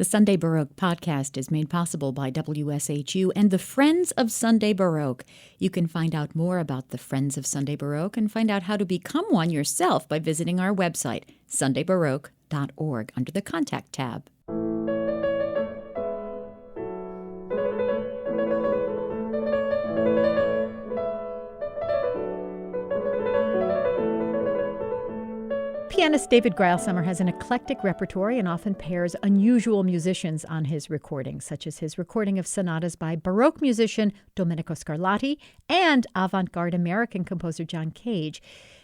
The Sunday Baroque podcast is made possible by WSHU and the Friends of Sunday Baroque. You can find out more about the Friends of Sunday Baroque and find out how to become one yourself by visiting our website, sundaybaroque.org, under the Contact tab. Pianist David Greilsammer has an eclectic repertoire and often pairs unusual musicians on his recordings, such as his recording of sonatas by Baroque musician Domenico Scarlatti and avant-garde American composer John Cage.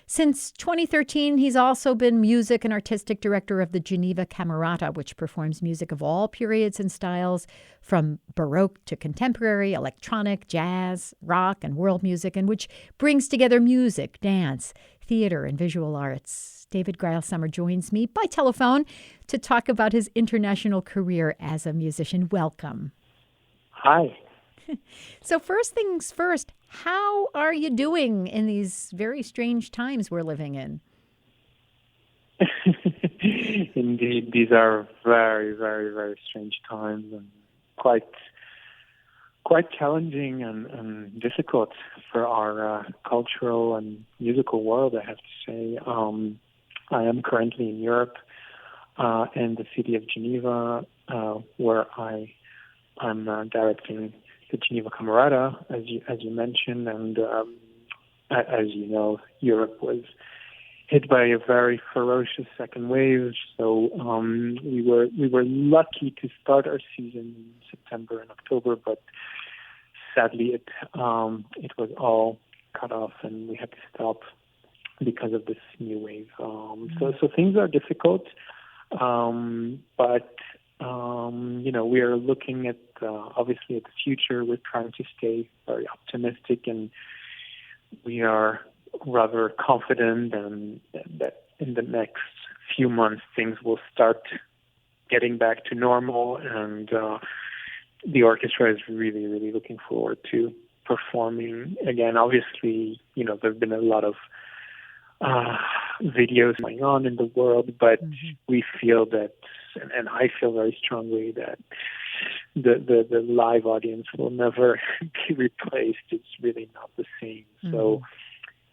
Since 2013, he's also been music and artistic director of the Geneva Camerata, which performs music of all periods and styles, from Baroque to contemporary, electronic, jazz, rock, and world music, and which brings together music, dance, theater, and visual arts. David Greilsammer joins me by telephone to talk about his international career as a musician. Welcome. Hi. So first things first, how are you doing in these very strange times we're living in? Indeed, these are very, very, very strange times and quite challenging and difficult for our cultural and musical world, I have to say. I am currently in Europe, in the city of Geneva, where I'm directing the Geneva Camerata, as you mentioned, and as you know, Europe was hit by a very ferocious second wave. So we were lucky to start our season in September and October, but sadly it was all cut off, and we had to stop because of this new wave. So things are difficult, but we are looking at obviously at the future. We're trying to stay very optimistic, and we are rather confident and that in the next few months things will start getting back to normal, and the orchestra is really, really looking forward to performing again. Obviously, there've been a lot of videos going on in the world, but we feel that, and I feel very strongly that the live audience will never be replaced. It's really not the same. So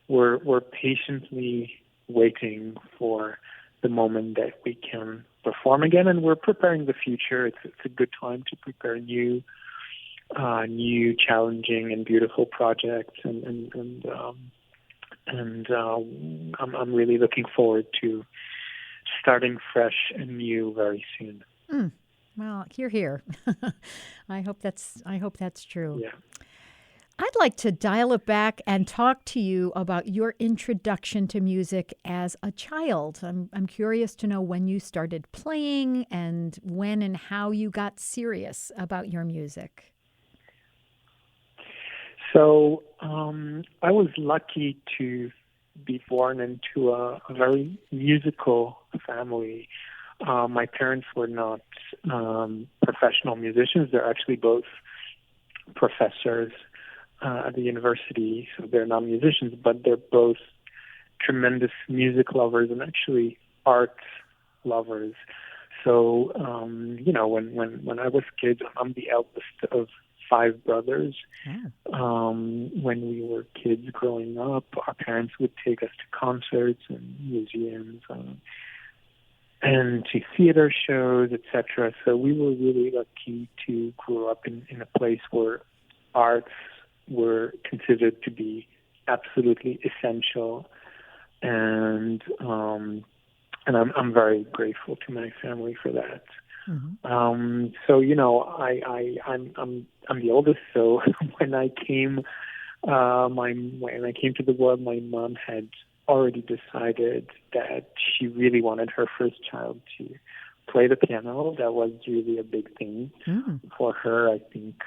we're patiently waiting for the moment that we can perform again, and we're preparing the future. It's a good time to prepare new, challenging and beautiful projects, and I'm really looking forward to starting fresh and new very soon. Well, hear. I hope that's true. Yeah. I'd like to dial it back and talk to you about your introduction to music as a child. I'm curious to know when you started playing and when and how you got serious about your music. So I was lucky to be born into a very musical family. My parents were not professional musicians. They're actually both professors at the university, so they're not musicians, but they're both tremendous music lovers and actually art lovers. So, when I was kids, I'm the eldest of 5 brothers. When we were kids growing up, our parents would take us to concerts and museums and to theater shows, etc. So we were really lucky to grow up in a place where arts were considered to be absolutely essential, and I'm very grateful to my family for that. So I'm the oldest. So when I came to the world, my mom had already decided that she really wanted her first child to play the piano. That was really a big thing for her. I think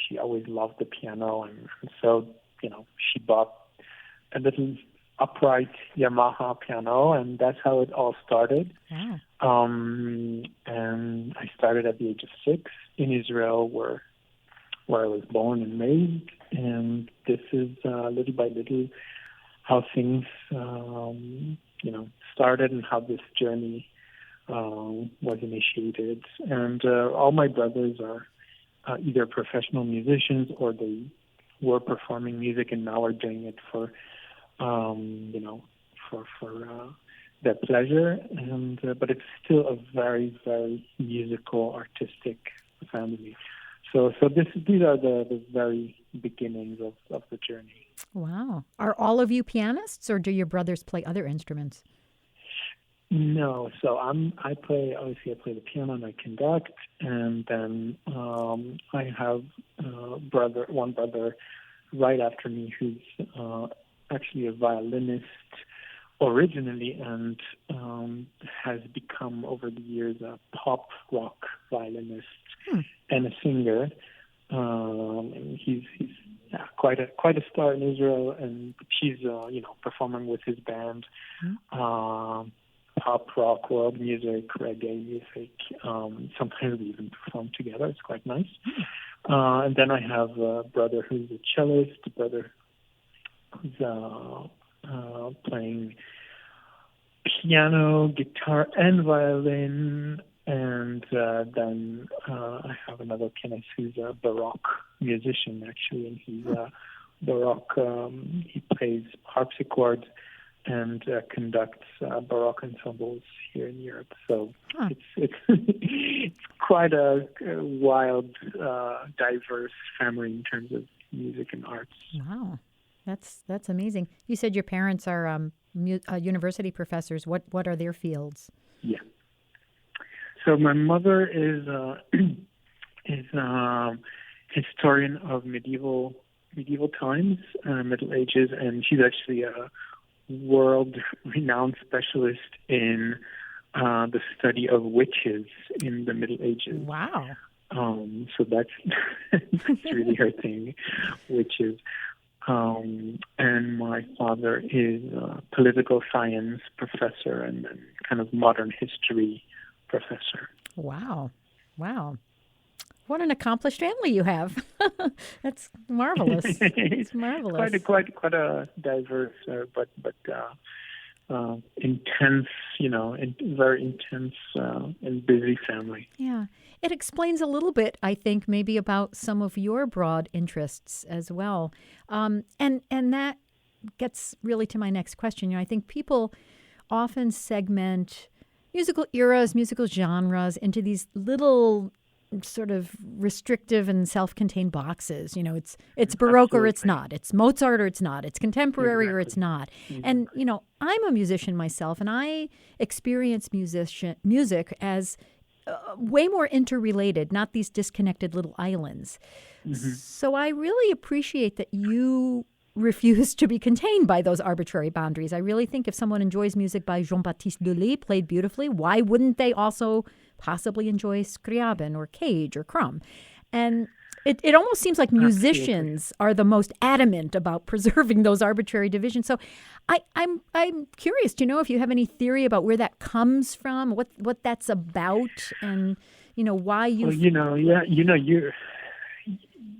she always loved the piano, and so she bought a little upright Yamaha piano, and that's how it all started. And I started at the age of 6 in Israel, where I was born and raised, and this is little by little how things started and how this journey was initiated. And all my brothers are either professional musicians or they were performing music and now are doing it for, for their pleasure. And but it's still a very, very musical, artistic family. So these are the very beginnings of the journey. Wow. Are all of you pianists, or do your brothers play other instruments? No, so I play the piano and I conduct, and then I have one brother right after me who's actually a violinist originally and has become over the years a pop rock violinist and a singer. And he's quite a star in Israel, and he's performing with his band. Pop, rock, world music, reggae music. Sometimes we even perform together. It's quite nice. And then I have a brother who's a cellist, a brother who's playing piano, guitar, and violin. And then I have another pianist who's a Baroque musician, actually, and he's Baroque. He plays harpsichord and conducts Baroque ensembles here in Europe. So it's quite a wild, diverse family in terms of music and arts. Wow, that's amazing. You said your parents are university professors. What are their fields? Yeah. So my mother is historian of medieval times, Middle Ages, and she's actually a world-renowned specialist in the study of witches in the Middle Ages. Wow. So that's really her thing, witches. And my father is a political science professor and kind of modern history professor. Wow. What an accomplished family you have. That's marvelous. It's marvelous. Quite a diverse, but intense, very intense and busy family. Yeah. It explains a little bit, I think, maybe about some of your broad interests as well. And that gets really to my next question. I think people often segment musical eras, musical genres into these little sort of restrictive and self-contained boxes. It's Baroque or it's not. It's Mozart or it's not. It's contemporary or it's not. And, I'm a musician myself, and I experience music as way more interrelated, not these disconnected little islands. Mm-hmm. So I really appreciate that you refuse to be contained by those arbitrary boundaries. I really think if someone enjoys music by Jean-Baptiste Lully, played beautifully, why wouldn't they also possibly enjoy Scriabin or Cage or Crumb? And it almost seems like musicians are the most adamant about preserving those arbitrary divisions. So I'm curious to know if you have any theory about where that comes from, what that's about, and why you.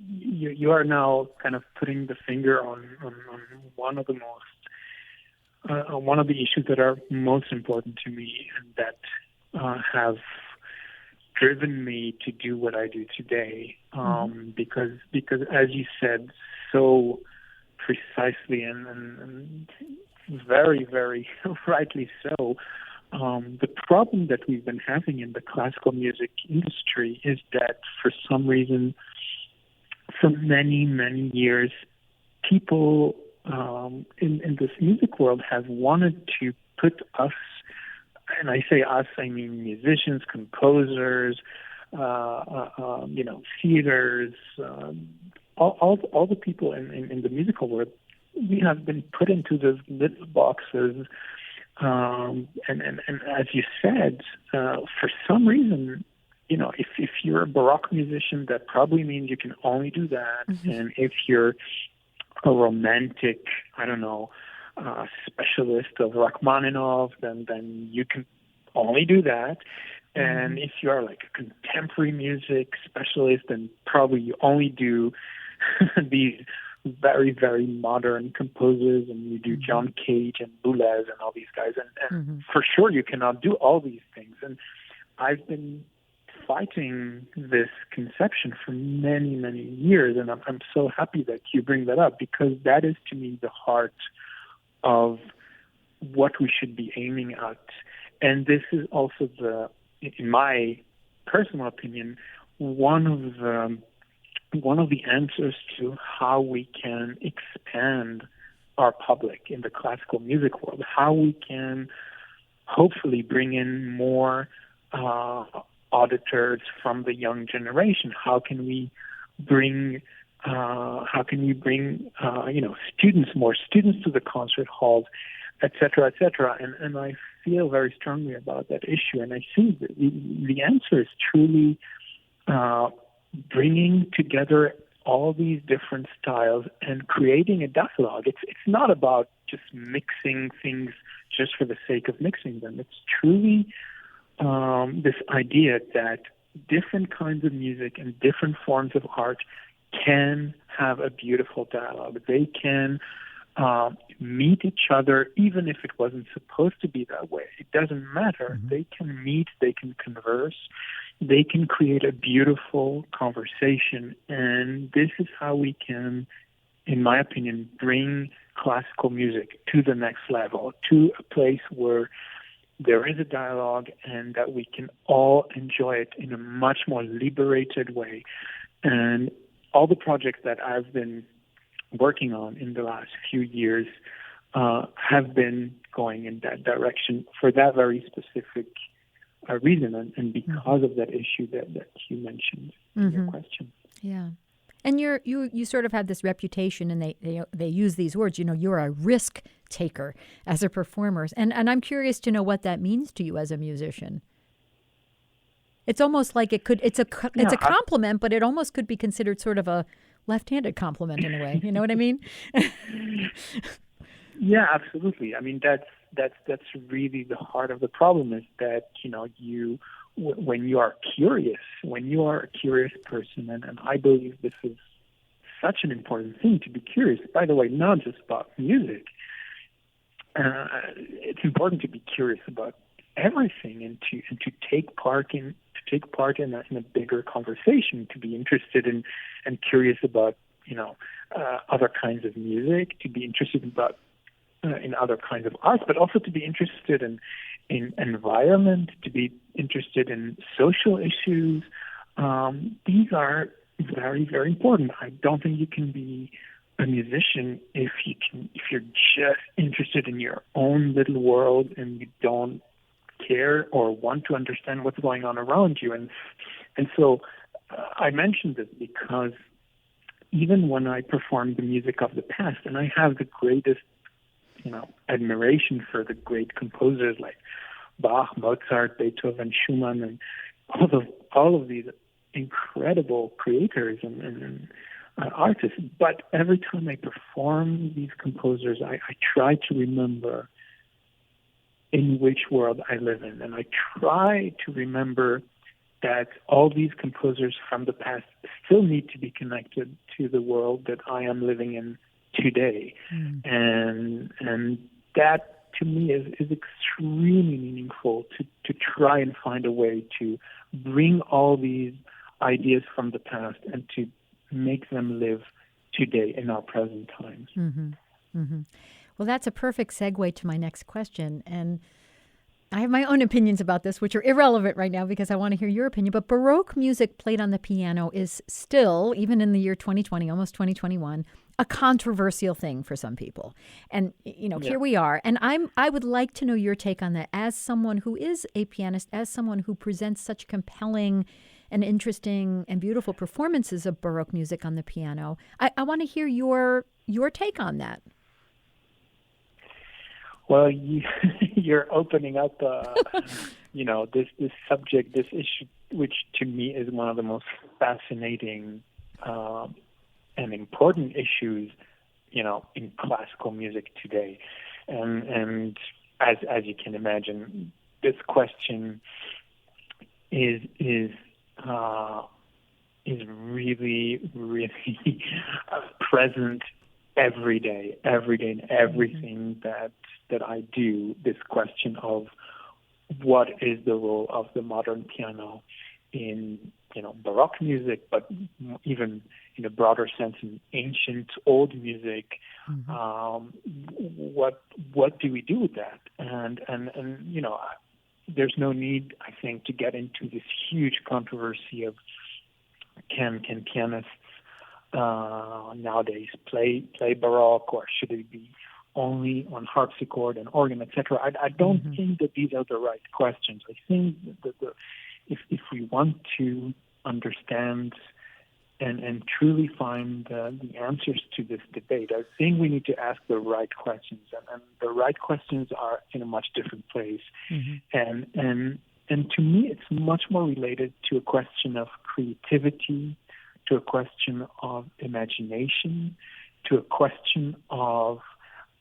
You are now kind of putting the finger on one of the issues that are most important to me and that have driven me to do what I do today. Because as you said so precisely and very, very rightly so, the problem that we've been having in the classical music industry is that for some reason, for many, many years, people in this music world have wanted to put us, and I say us, I mean musicians, composers, theaters, all the people in the musical world, we have been put into those little boxes. And as you said, for some reason, if you're a Baroque musician, that probably means you can only do that. Mm-hmm. And if you're a romantic, specialist of Rachmaninoff, then you can only do that. Mm-hmm. And if you are like a contemporary music specialist, then probably you only do these very, very modern composers, and you do John Cage and Boulez and all these guys, and for sure you cannot do all these things. And I've been fighting this conception for many, many years, and I'm so happy that you bring that up, because that is, to me, the heart of what we should be aiming at. And this is also in my personal opinion, one of the answers to how we can expand our public in the classical music world, how we can hopefully bring in more auditors from the young generation. How can we bring more students to the concert halls, et cetera, et cetera. And I feel very strongly about that issue. And I think that the answer is truly bringing together all these different styles and creating a dialogue. It's not about just mixing things just for the sake of mixing them. It's truly this idea that different kinds of music and different forms of art can have a beautiful dialogue. They can meet each other, even if it wasn't supposed to be that way. It doesn't matter. They can meet, they can converse, they can create a beautiful conversation. And this is how we can, in my opinion, bring classical music to the next level, to a place where there is a dialogue and that we can all enjoy it in a much more liberated way. And all the projects that I've been working on in the last few years have been going in that direction for that very specific reason and because of that issue that you mentioned in your question. Yeah. And you sort of have this reputation, and they use these words, you're a risk taker as a performer. And I'm curious to know what that means to you as a musician. It's almost like it's a compliment, but it almost could be considered sort of a left-handed compliment in a way. You know what I mean? Yeah, absolutely. I mean, that's really the heart of the problem, is that, when you are a curious person, and I believe this is such an important thing, to be curious, by the way, not just about music. It's important to be curious about everything and to take part in a bigger conversation, to be interested in and curious about other kinds of music, to be interested in other kinds of art, but also to be interested in environment, to be interested in social issues. These are very, very important. I don't think you can be a musician if you're just interested in your own little world and you don't care or want to understand what's going on around you. And so I mentioned this because even when I perform the music of the past, and I have the greatest admiration for the great composers like Bach, Mozart, Beethoven, Schumann, and all of these incredible creators and artists. But every time I perform these composers, I try to remember in which world I live in, and I try to remember that all these composers from the past still need to be connected to the world that I am living in today. And that to me is extremely meaningful to try and find a way to bring all these ideas from the past and to make them live today in our present times. Well, that's a perfect segue to my next question. And I have my own opinions about this, which are irrelevant right now because I want to hear your opinion. But Baroque music played on the piano is still, even in the year 2020, almost 2021, a controversial thing for some people. And, here we are. And I would like to know your take on that as someone who is a pianist, as someone who presents such compelling and interesting and beautiful performances of Baroque music on the piano. I want to hear your take on that. Well, you're opening up, this subject, this issue, which to me is one of the most fascinating and important issues, in classical music today. And as you can imagine, this question is is really, really present every day in everything that I do. This question of what is the role of the modern piano in Baroque music, but even in a broader sense in ancient old music. What do we do with that? And there's no need, I think, to get into this huge controversy of can pianists nowadays play Baroque, or should it be only on harpsichord and organ, etc. I don't think that these are the right questions. I think that if we want to understand and truly find the answers to this debate, I think we need to ask the right questions, and the right questions are in a much different place. And to me, it's much more related to a question of creativity, to a question of imagination, to a question of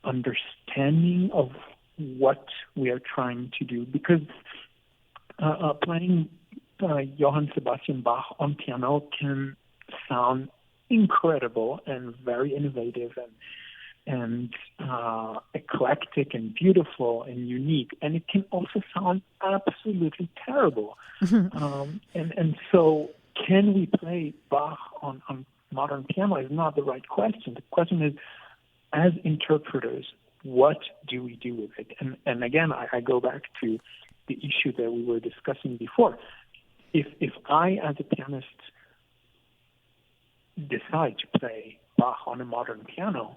understanding of what we are trying to do. Because playing Johann Sebastian Bach on piano can sound incredible and very innovative and eclectic and beautiful and unique, and it can also sound absolutely terrible. And so, can we play Bach on modern piano is not the right question. The question is, as interpreters, what do we do with it? And again, I go back to the issue that we were discussing before. If I, as a pianist, decide to play Bach on a modern piano,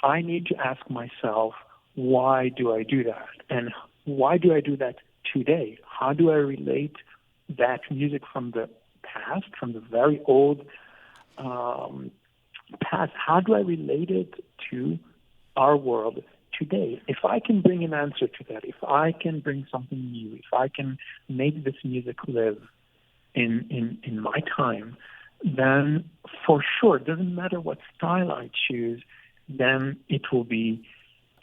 I need to ask myself, why do I do that? And why do I do that today? How do I relate that music from the past, from the very old past? How do I relate it to our world today? If I can bring an answer to that, if I can bring something new, if I can make this music live in my time, then for sure, it doesn't matter what style I choose, then it will be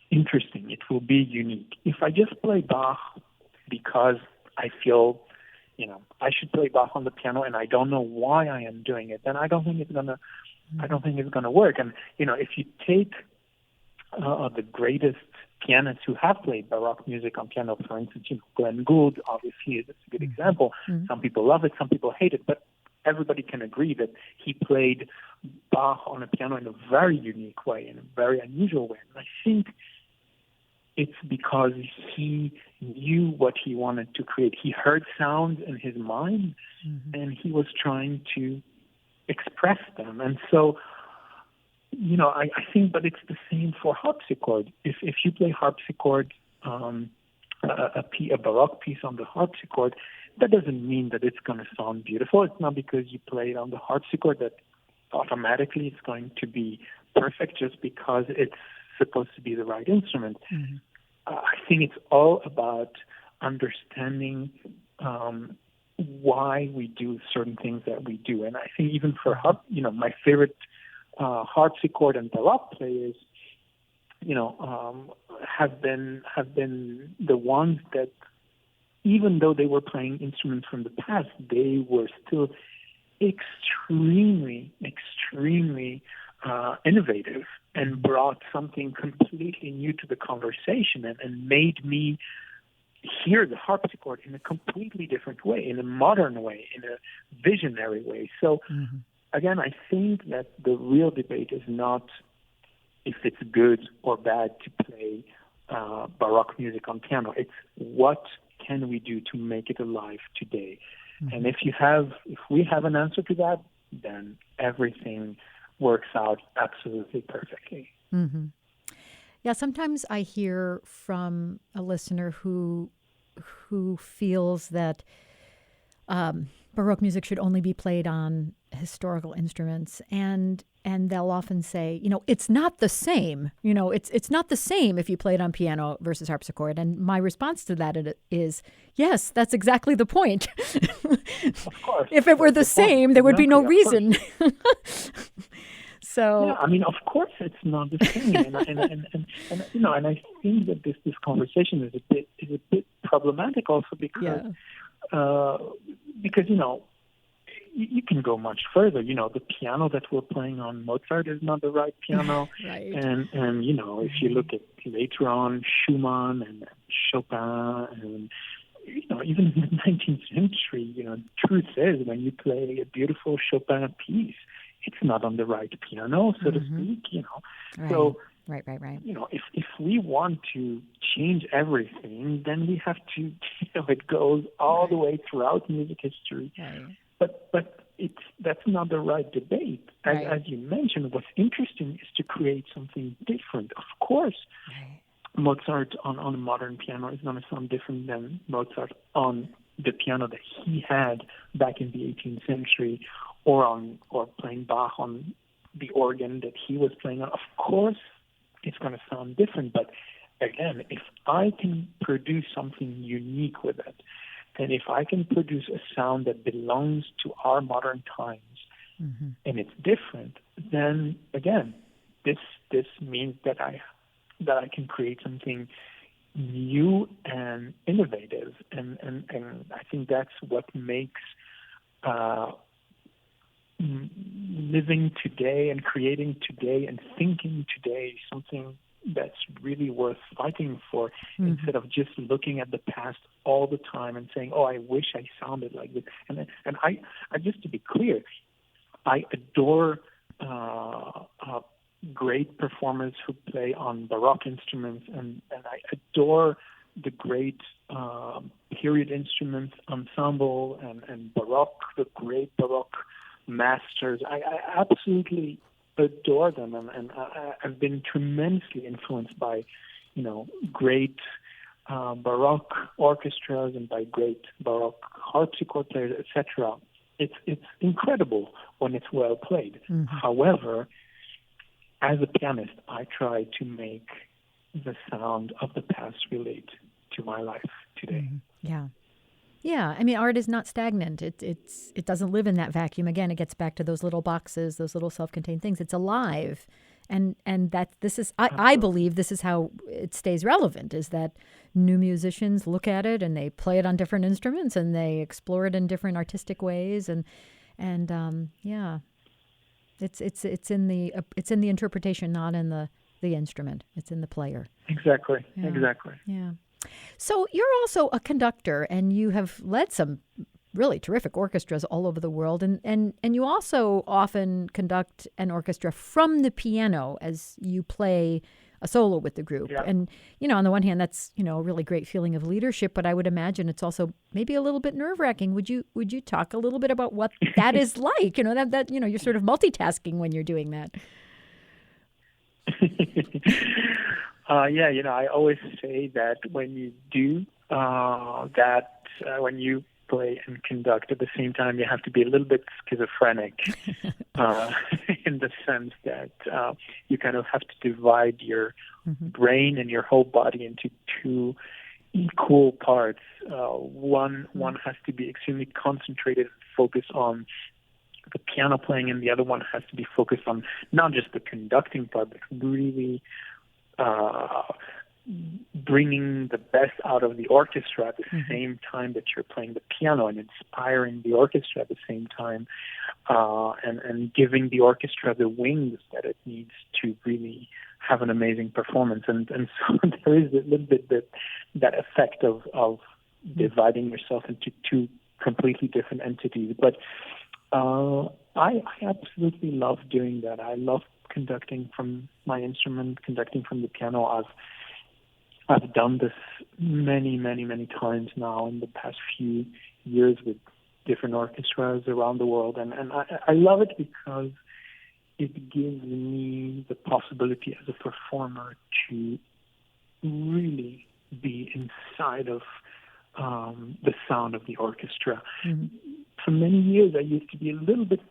interesting, it will be unique. If I just play Bach because I feel, I should play Bach on the piano and I don't know why I am doing it, then I don't think it's gonna work. And if you take the greatest pianists who have played Baroque music on piano, for instance, Glenn Gould obviously is a good example. Some people love it, some people hate it, but everybody can agree that he played Bach on a piano in a very unique way, in a very unusual way. And I think it's because he knew what he wanted to create. He heard sounds in his mind, and he was trying to express them. And so, I think, but it's the same for harpsichord. If you play harpsichord, a Baroque piece on the harpsichord, that doesn't mean that it's going to sound beautiful. It's not because you play it on the harpsichord that automatically it's going to be perfect just because it's supposed to be the right instrument. I think it's all about understanding why we do certain things that we do. And I think even for my favorite harpsichord and Baroque players, have been the ones that, even though they were playing instruments from the past, they were still extremely innovative and brought something completely new to the conversation and made me hear the harpsichord in a completely different way, in a modern way, in a visionary way. So again, I think that the real debate is not if it's good or bad to play Baroque music on piano. It's what can we do to make it alive today? And if we have an answer to that, then everything works out absolutely perfectly. Yeah, sometimes I hear from a listener who feels that Baroque music should only be played on historical instruments, and they'll often say, it's not the same. It's not the same if you play it on piano versus harpsichord. And my response to that is, yes, that's exactly the point. Of course. If it were the same, there would be no reason. So yeah, of course it's not the same, and I think that this conversation is a bit problematic also because you can go much further. The piano that we're playing on Mozart is not the right piano. Right. And if you look at later on Schumann and Chopin and, even in the 19th century, truth is when you play a beautiful Chopin piece, it's not on the right piano, so to speak, Right. So, Right. if we want to change everything, then we have to, it goes all the way throughout music history. Right. But that's not the right debate. As you mentioned, what's interesting is to create something different. Of course, Mozart on a modern piano is going to sound different than Mozart on the piano that he had back in the 18th century, or playing Bach on the organ that he was playing on. Of course, it's going to sound different. But again, if I can produce something unique with it, and if I can produce a sound that belongs to our modern times, and it's different, then again, this means that I can create something new and innovative, and I think that's what makes living today and creating today and thinking today something that's really worth fighting for, instead of just looking at the past all the time and saying, "Oh, I wish I sounded like this." And I just to be clear, I adore great performers who play on Baroque instruments, and I adore the great period instruments ensemble and Baroque, the great Baroque masters. I absolutely adore them, and I've been tremendously influenced by, great Baroque orchestras and by great Baroque harpsichord players, etc. It's incredible when it's well played. However, as a pianist, I try to make the sound of the past relate to my life today. Yeah. I mean, art is not stagnant. It doesn't live in that vacuum. Again, it gets back to those little boxes, those little self-contained things. It's alive, and I believe this is how it stays relevant. Is that new musicians look at it and they play it on different instruments and they explore it in different artistic ways, and it's in the interpretation, not in the instrument. It's in the player. Exactly. Yeah. So you're also a conductor, and you have led some really terrific orchestras all over the world, and you also often conduct an orchestra from the piano as you play a solo with the group. Yeah. And on the one hand, that's a really great feeling of leadership, but I would imagine it's also maybe a little bit nerve-wracking. Would you talk a little bit about what that is like? That you're sort of multitasking when you're doing that. I always say that when you do when you play and conduct at the same time, you have to be a little bit schizophrenic, in the sense that you kind of have to divide your brain and your whole body into two equal parts. One has to be extremely concentrated and focused on the piano playing, and the other one has to be focused on not just the conducting part, but really bringing the best out of the orchestra at the same time that you're playing the piano, and inspiring the orchestra at the same time, and giving the orchestra the wings that it needs to really have an amazing performance. And so there is a little bit that effect of dividing yourself into two completely different entities. But I absolutely love doing that. I love conducting from my instrument, conducting from the piano. I've done this many, many, many times now in the past few years with different orchestras around the world, and I love it because it gives me the possibility as a performer to really be inside of the sound of the orchestra. For many years, I used to be a little bit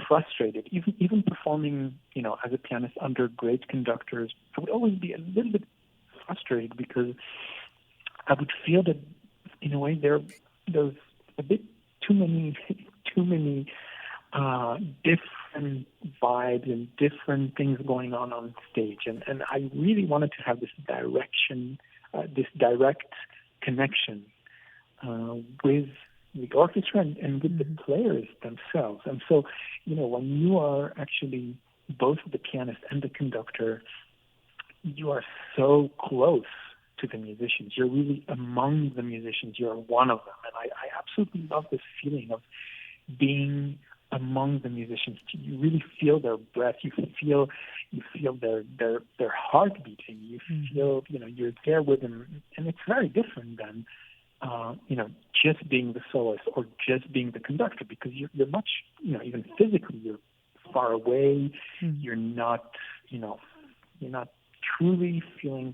frustrated, even performing, as a pianist under great conductors. I would always be a little bit frustrated because I would feel that, in a way, there's a bit too many different vibes and different things going on stage, and I really wanted to have this direct connection with the orchestra and with the players themselves. And so, when you are actually both the pianist and the conductor, you are so close to the musicians. You're really among the musicians. You're one of them. And I absolutely love this feeling of being among the musicians. You really feel their breath. You feel their heart beating. You feel, you're there with them. And it's very different than, just being the soloist or just being the conductor, because you're much, even physically, you're far away. You're not, you're not truly feeling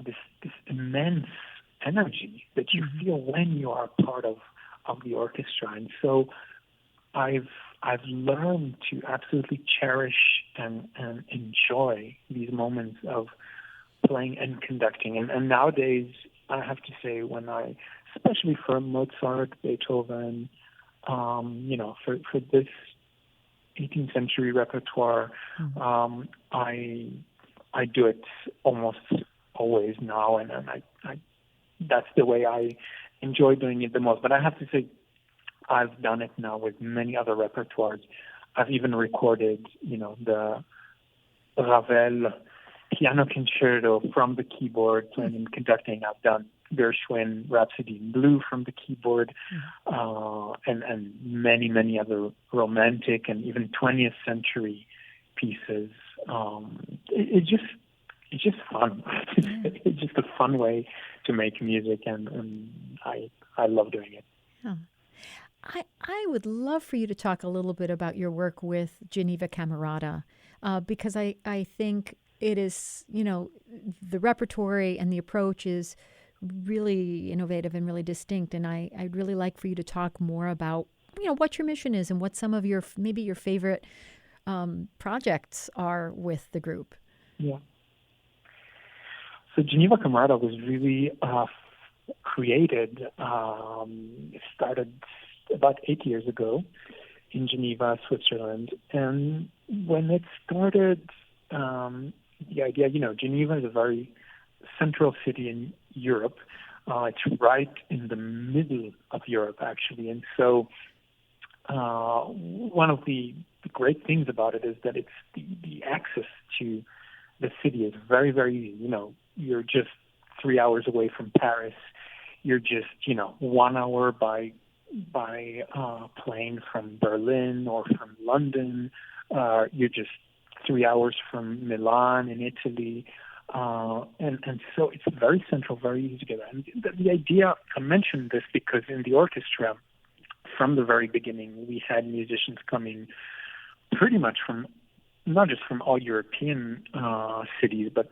this immense energy that you feel when you are part of the orchestra. And so I've learned to absolutely cherish and enjoy these moments of playing and conducting. And nowadays, I have to say, especially for Mozart, Beethoven, for this 18th century repertoire, I do it almost always now, and I that's the way I enjoy doing it the most. But I have to say, I've done it now with many other repertoires. I've even recorded, the Ravel piano concerto from the keyboard, playing and conducting. I've done Gershwin Rhapsody in Blue from the keyboard, and many, many other romantic and even 20th century pieces. It's just fun. It's just a fun way to make music, and I love doing it. Yeah. I would love for you to talk a little bit about your work with Geneva Camerata, because I think it is, the repertory and the approach is really innovative and really distinct. And I'd really like for you to talk more about, what your mission is and what some of your favorite projects are with the group. Yeah. So Geneva Camerata was really created, it started about 8 years ago in Geneva, Switzerland. And when it started, the idea, Geneva is a very central city in Europe. It's right in the middle of Europe, actually. And so one of the great things about it is that it's the access to the city is very, very easy. You're just 3 hours away from Paris. You're just, 1 hour by plane from Berlin or from London. You're just 3 hours from Milan in Italy. And so it's very central, very easy to get at. And the idea, I mentioned this because in the orchestra, from the very beginning, we had musicians coming pretty much from, not just from all European cities, but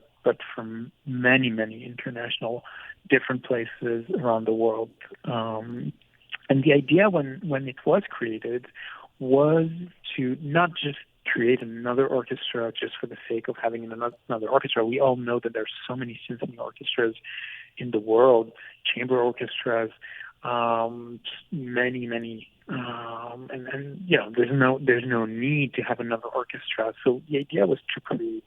from many, many international different places around the world. And the idea when it was created was to not just create another orchestra just for the sake of having another orchestra. We all know that there's so many symphony orchestras in the world, chamber orchestras, many, and there's no need to have another orchestra. So the idea was to create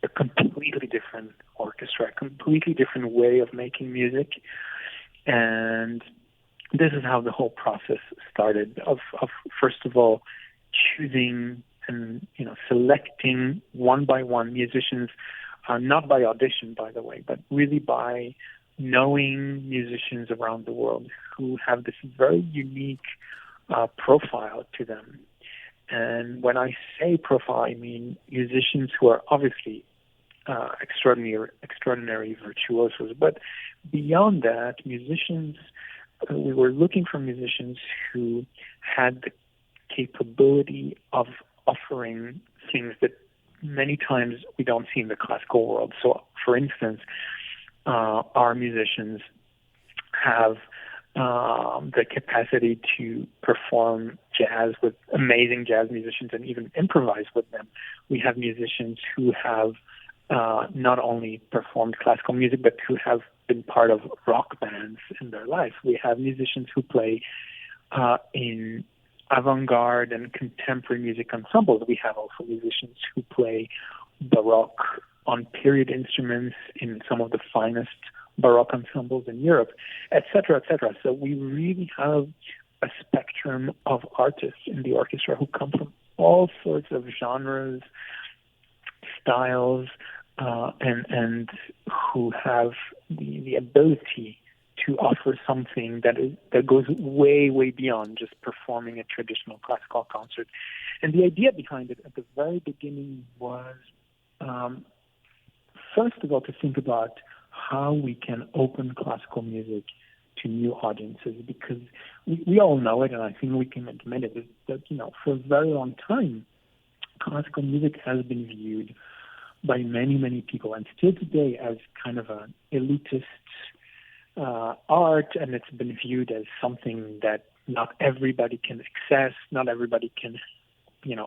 a completely different orchestra, a completely different way of making music. And this is how the whole process started of first of all choosing and selecting one by one musicians, not by audition, by the way, but really by knowing musicians around the world who have this very unique profile to them. And when I say profile, I mean musicians who are obviously extraordinary virtuosos, but beyond that, we were looking for musicians who had the capability of offering things that many times we don't see in the classical world. So, for instance, our musicians have the capacity to perform jazz with amazing jazz musicians and even improvise with them. We have musicians who have not only performed classical music, but who have been part of rock bands in their life. We have musicians who play in avant-garde and contemporary music ensembles. We have also musicians who play Baroque on period instruments in some of the finest Baroque ensembles in Europe, et cetera, et cetera. So we really have a spectrum of artists in the orchestra who come from all sorts of genres, styles, and who have the ability to offer something that goes way, way beyond just performing a traditional classical concert. And the idea behind it at the very beginning was, first of all, to think about how we can open classical music to new audiences, because we all know it, and I think we can admit it, that, for a very long time, classical music has been viewed by many, many people, and still today, as kind of an elitist art, and it's been viewed as something that not everybody can access, not everybody can,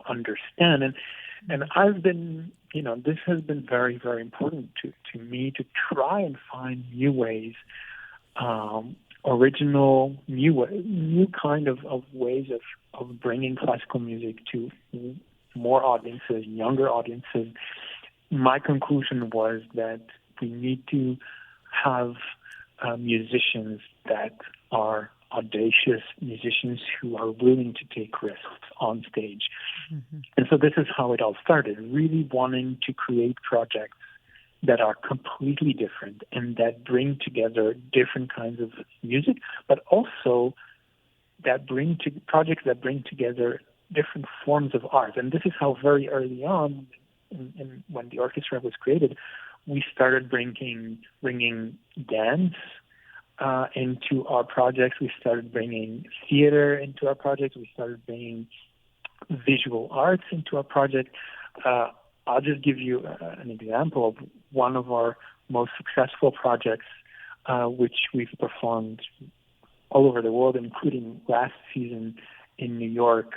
understand. And I've been, this has been very, very important to me to try and find new ways, original, new kind of ways of bringing classical music to more audiences, younger audiences. My conclusion was that we need to have musicians that are audacious, musicians who are willing to take risks on stage. Mm-hmm. And so this is how it all started, really wanting to create projects that are completely different and that bring together different kinds of music, but also that projects that bring together different forms of art. And this is how very early on, when the orchestra was created, we started bringing dance into our projects. We started bringing theater into our projects. We started bringing visual arts into our project. I'll just give you an example of one of our most successful projects, which we've performed all over the world, including last season in New York.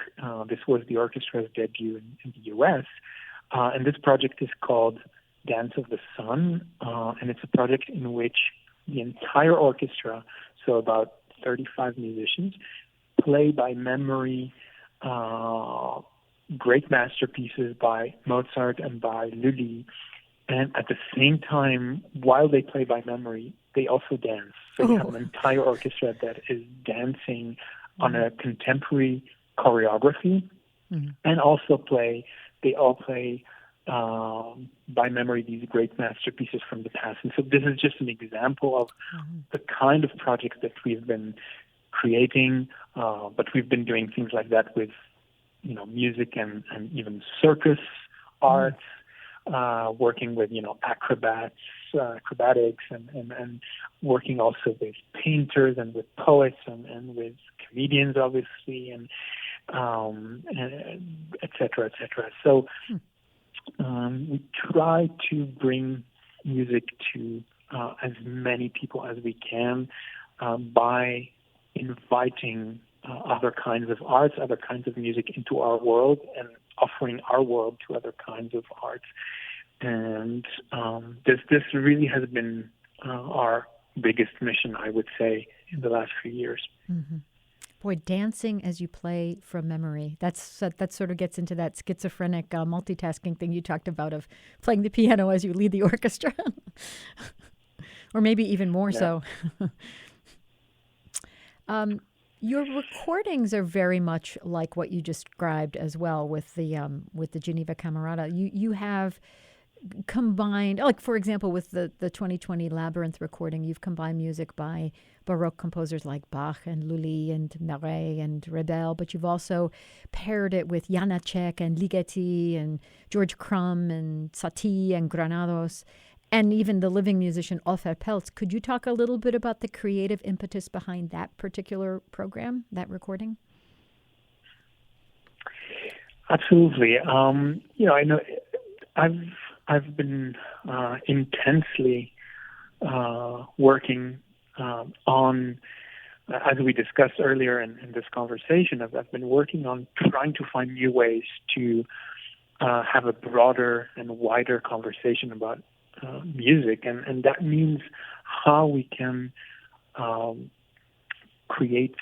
This was the orchestra's debut in the U.S., and this project is called Dance of the Sun, and it's a project in which the entire orchestra, so about 35 musicians, play by memory great masterpieces by Mozart and by Lully, and at the same time, while they play by memory, they also dance. So you have an entire orchestra that is dancing on a contemporary choreography, and also they all play by memory these great masterpieces from the past. And so this is just an example of the kind of projects that we've been creating, but we've been doing things like that with music and even circus arts, working with acrobatics and working also with painters and with poets and with comedians, obviously, and et cetera, et cetera. So we try to bring music to as many people as we can by inviting other kinds of arts, other kinds of music into our world, and offering our world to other kinds of arts. And this really has been our biggest mission, I would say, in the last few years. Mm-hmm. Boy, dancing as you play from memory, that sort of gets into that schizophrenic multitasking thing you talked about of playing the piano as you lead the orchestra. Or maybe even more so. Your recordings are very much like what you described as well with the Geneva Camerata. You have combined, like for example, with the 2020 Labyrinth recording, you've combined music by Baroque composers like Bach and Lully and Meret and Rebel, but you've also paired it with Janacek and Ligeti and George Crumb and Satie and Granados, and even the living musician Ofer Peltz. Could you talk a little bit about the creative impetus behind that particular program, that recording? Absolutely. I know I've been intensely working on, as we discussed earlier in this conversation, I've been working on trying to find new ways to have a broader and wider conversation about music, and that means how we can create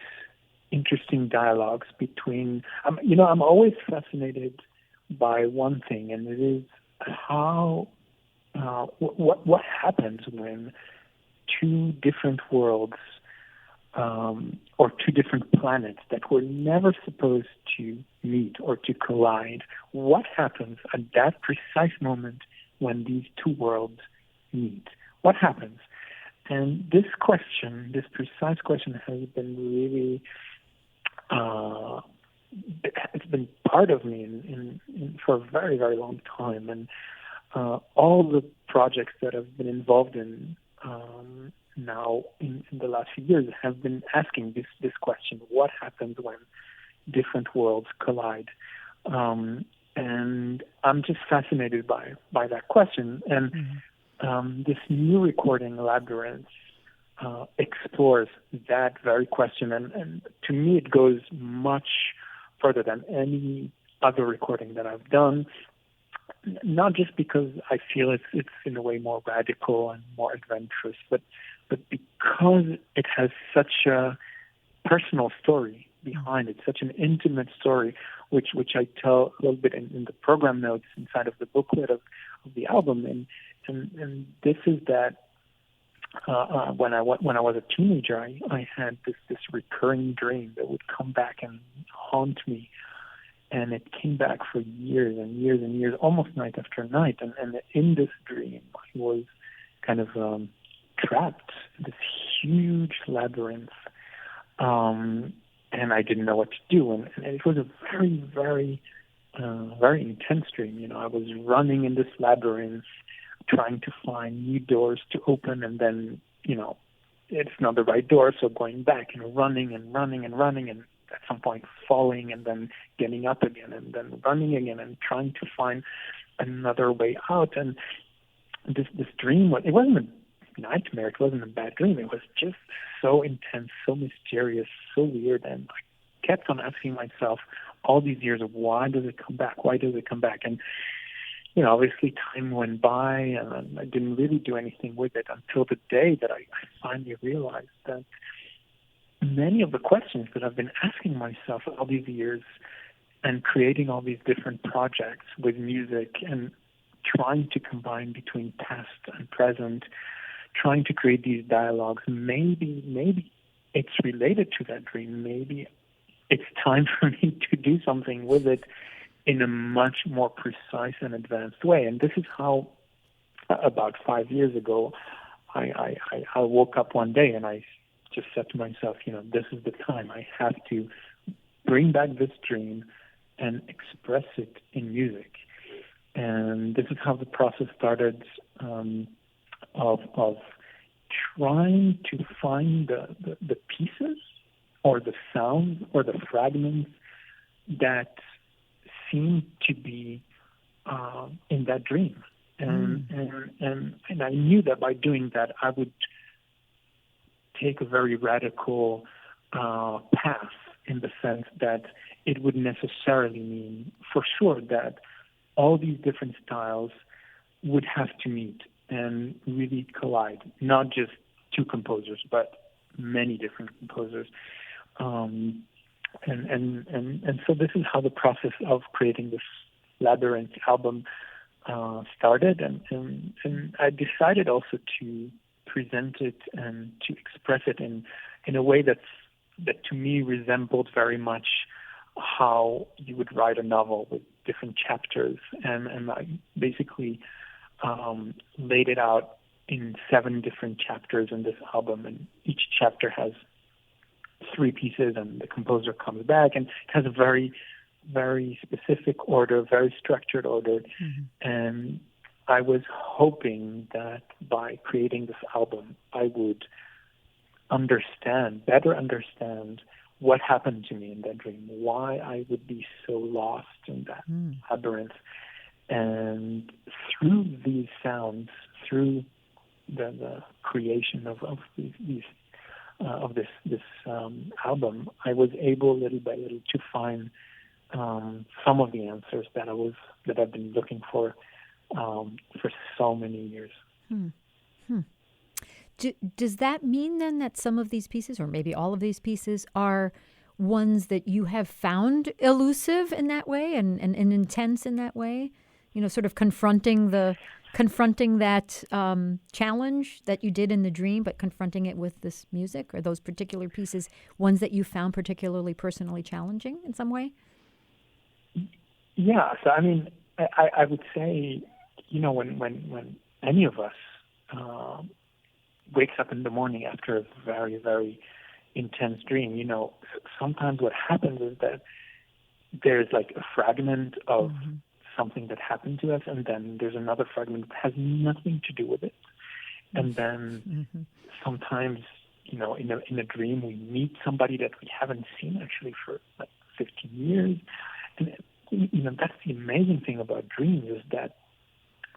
interesting dialogues between. I'm always fascinated by one thing, and it is how what happens when two different worlds or two different planets that were never supposed to meet or to collide. What happens at that precise moment when these two worlds meet? What happens? And this question, this precise question, has been really, it's been part of me for a very, very long time. And all the projects that I've been involved in now in the last few years have been asking this question: what happens when different worlds collide? And I'm just fascinated by that question. And this new recording, Labyrinth, explores that very question. And to me, it goes much further than any other recording that I've done. Not just because I feel it's in a way more radical and more adventurous, but because it has such a personal story behind it, such an intimate story, which I tell a little bit in the program notes inside of the booklet of the album. And this is that when I was a teenager, I had this recurring dream that would come back and haunt me. And it came back for years and years and years, almost night after night. And in this dream, I was kind of trapped in this huge labyrinth. And I didn't know what to do. And it was a very, very, very intense dream. You know, I was running in this labyrinth, trying to find new doors to open. And then, you know, it's not the right door. So going back and running and running and running and at some point falling and then getting up again and then running again and trying to find another way out. And this dream, it wasn't a nightmare, it wasn't a bad dream, it was just so intense, so mysterious, so weird. And I kept on asking myself all these years of why does it come back? And, you know, obviously time went by and I didn't really do anything with it until the day that I finally realized that many of the questions that I've been asking myself all these years and creating all these different projects with music and trying to combine between past and present, trying to create these dialogues, maybe it's related to that dream. Maybe it's time for me to do something with it in a much more precise and advanced way. And this is how, about 5 years ago, I woke up one day and I just said to myself, you know, this is the time. I have to bring back this dream and express it in music. And this is how the process started of trying to find the pieces or the sounds or the fragments that seem to be in that dream. And I knew that by doing that, I would take a very radical path in the sense that it would necessarily mean for sure that all these different styles would have to meet and really collide, not just two composers, but many different composers. And so this is how the process of creating this Labyrinth album started. And I decided also to present it and to express it in a way that to me resembled very much how you would write a novel with different chapters. And I basically laid it out in 7 different chapters in this album, and each chapter has 3 pieces, and the composer comes back, and it has a very, very specific order, very structured order. And I was hoping that by creating this album, I would better understand what happened to me in that dream, why I would be so lost in that labyrinth. And through these sounds, through the creation of this album, I was able little by little to find some of the answers that I've been looking for so many years. Does that mean then that some of these pieces, or maybe all of these pieces, are ones that you have found elusive in that way and intense in that way? You know, sort of confronting the confronting that challenge that you did in the dream, but confronting it with this music? Are those particular pieces ones that you found particularly personally challenging in some way? Yeah. So, I mean, I would say, when any of us wakes up in the morning after a very, very intense dream, sometimes what happens is that there's like a fragment of something that happened to us, and then there's another fragment that has nothing to do with it. And then sometimes, in a dream, we meet somebody that we haven't seen actually for like 15 years. And, that's the amazing thing about dreams, is that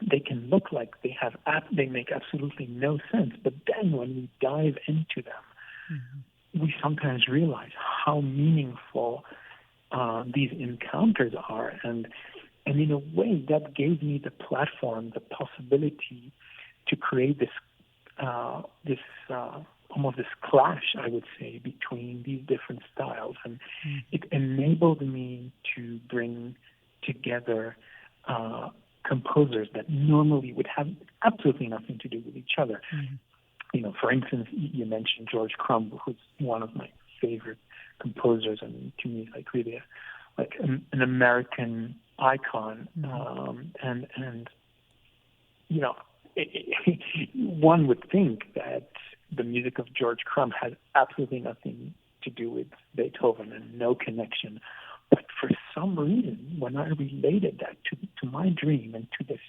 they can look like they make absolutely no sense. But then when we dive into them, we sometimes realize how meaningful these encounters are. And in a way, that gave me the platform, the possibility to create this almost this clash, I would say, between these different styles. And it enabled me to bring together composers that normally would have absolutely nothing to do with each other. For instance, you mentioned George Crumb, who's one of my favorite composers, and to me, like really an American icon. And one would think that the music of George Crumb has absolutely nothing to do with Beethoven and no connection. But for some reason, when I related that to my dream and to this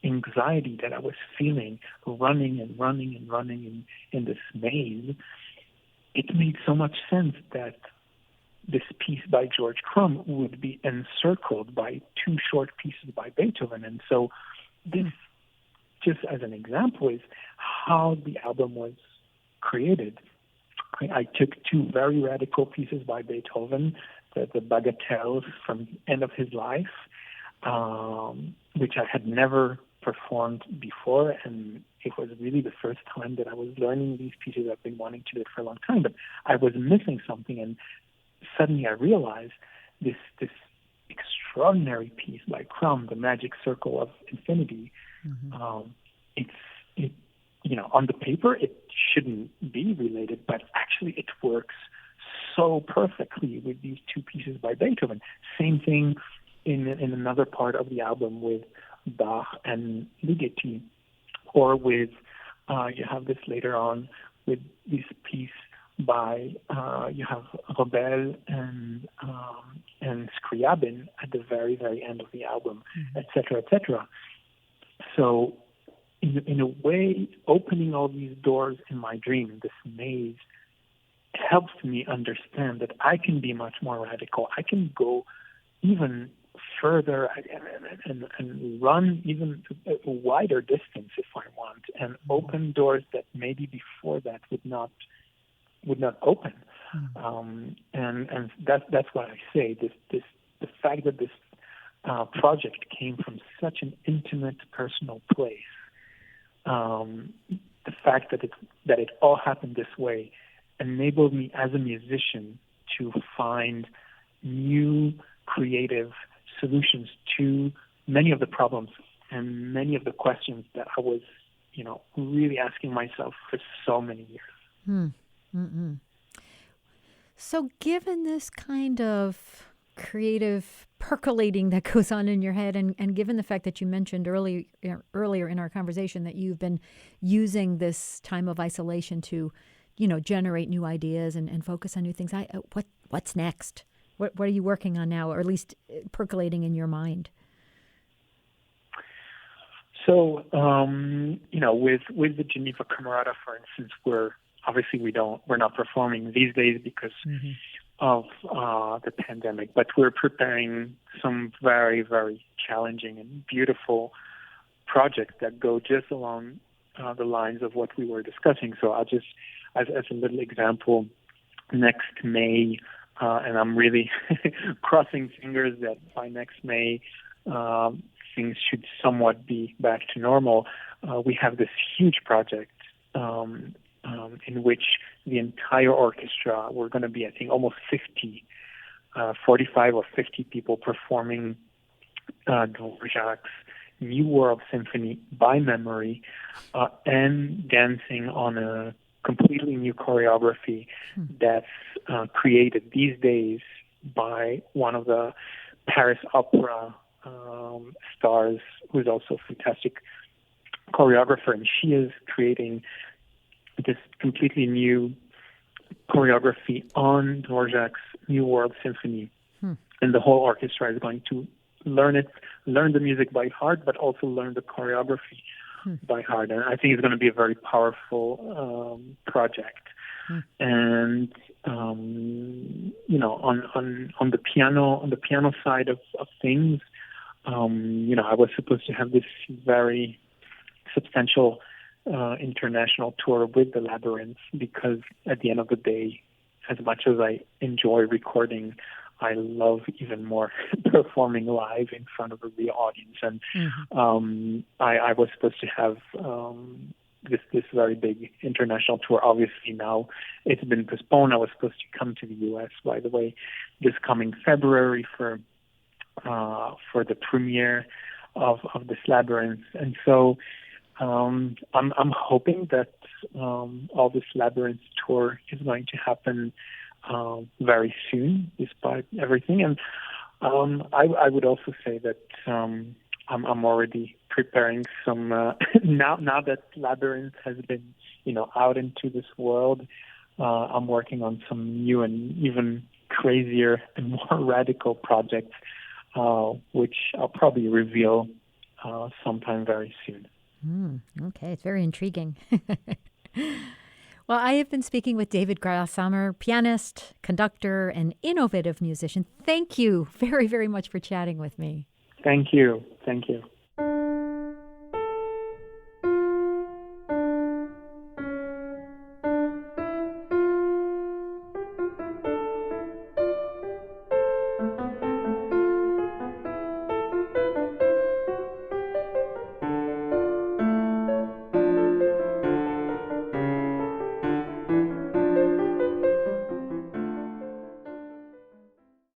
anxiety that I was feeling, running in this maze, it made so much sense that this piece by George Crumb would be encircled by two short pieces by Beethoven. And so this, just as an example, is how the album was created. I took two very radical pieces by Beethoven, the bagatelles from the end of his life, which I had never performed before, and it was really the first time that I was learning these pieces. I've been wanting to do it for a long time, but I was missing something, and suddenly I realized this extraordinary piece by Crumb, The Magic Circle of Infinity. On the paper it shouldn't be related, but actually it works so perfectly with these two pieces by Beethoven. Same thing in another part of the album with Bach and Ligeti, or with you have this later on with this piece by you have Rebel and Scriabin at the very, very end of the album, etc., etc. So in a way, opening all these doors in my dream, this maze, helps me understand that I can be much more radical. I can go even further and run even a wider distance if I want, and open doors that maybe before that would not open. And that's what I say. The fact that this project came from such an intimate, personal place. The fact that it all happened this way enabled me as a musician to find new creative solutions to many of the problems and many of the questions that I was, really asking myself for so many years. So given this kind of creative percolating that goes on in your head, and given the fact that you mentioned earlier in our conversation that you've been using this time of isolation to, generate new ideas and focus on new things, what's next? What are you working on now, or at least percolating in your mind? So, with the Geneva Camerata, for instance, we're not performing these days because of the pandemic, but we're preparing some very, very challenging and beautiful projects that go just along the lines of what we were discussing. So I'll just, as a little example, next May, and I'm really crossing fingers that by next May, things should somewhat be back to normal. We have this huge project in which the entire orchestra, we're going to be, I think, almost 45 or 50 people performing Dvorak's New World Symphony by memory, and dancing on a completely new choreography that's created these days by one of the Paris Opera stars, who's also a fantastic choreographer, and she is creating this completely new choreography on Dvorak's New World Symphony. And the whole orchestra is going to learn the music by heart, but also learn the choreography by heart. And I think it's going to be a very powerful project. And you know, on the piano side of things, you know, I was supposed to have this very substantial international tour with the Labyrinth, because at the end of the day, as much as I enjoy recording, I love even more performing live in front of a real audience. And I was supposed to have this very big international tour. Obviously now it's been postponed. I was supposed to come to the U.S., by the way, this coming February for the premiere of this Labyrinth. And so I'm hoping that all this Labyrinth tour is going to happen very soon, despite everything. And I would also say that I'm already preparing some now that Labyrinth has been, you know, out into this world. I'm working on some new and even crazier and more radical projects, which I'll probably reveal sometime very soon. Okay, it's very intriguing. Well, I have been speaking with David Greilsammer, pianist, conductor, and innovative musician. Thank you very, very much for chatting with me. Thank you. Thank you.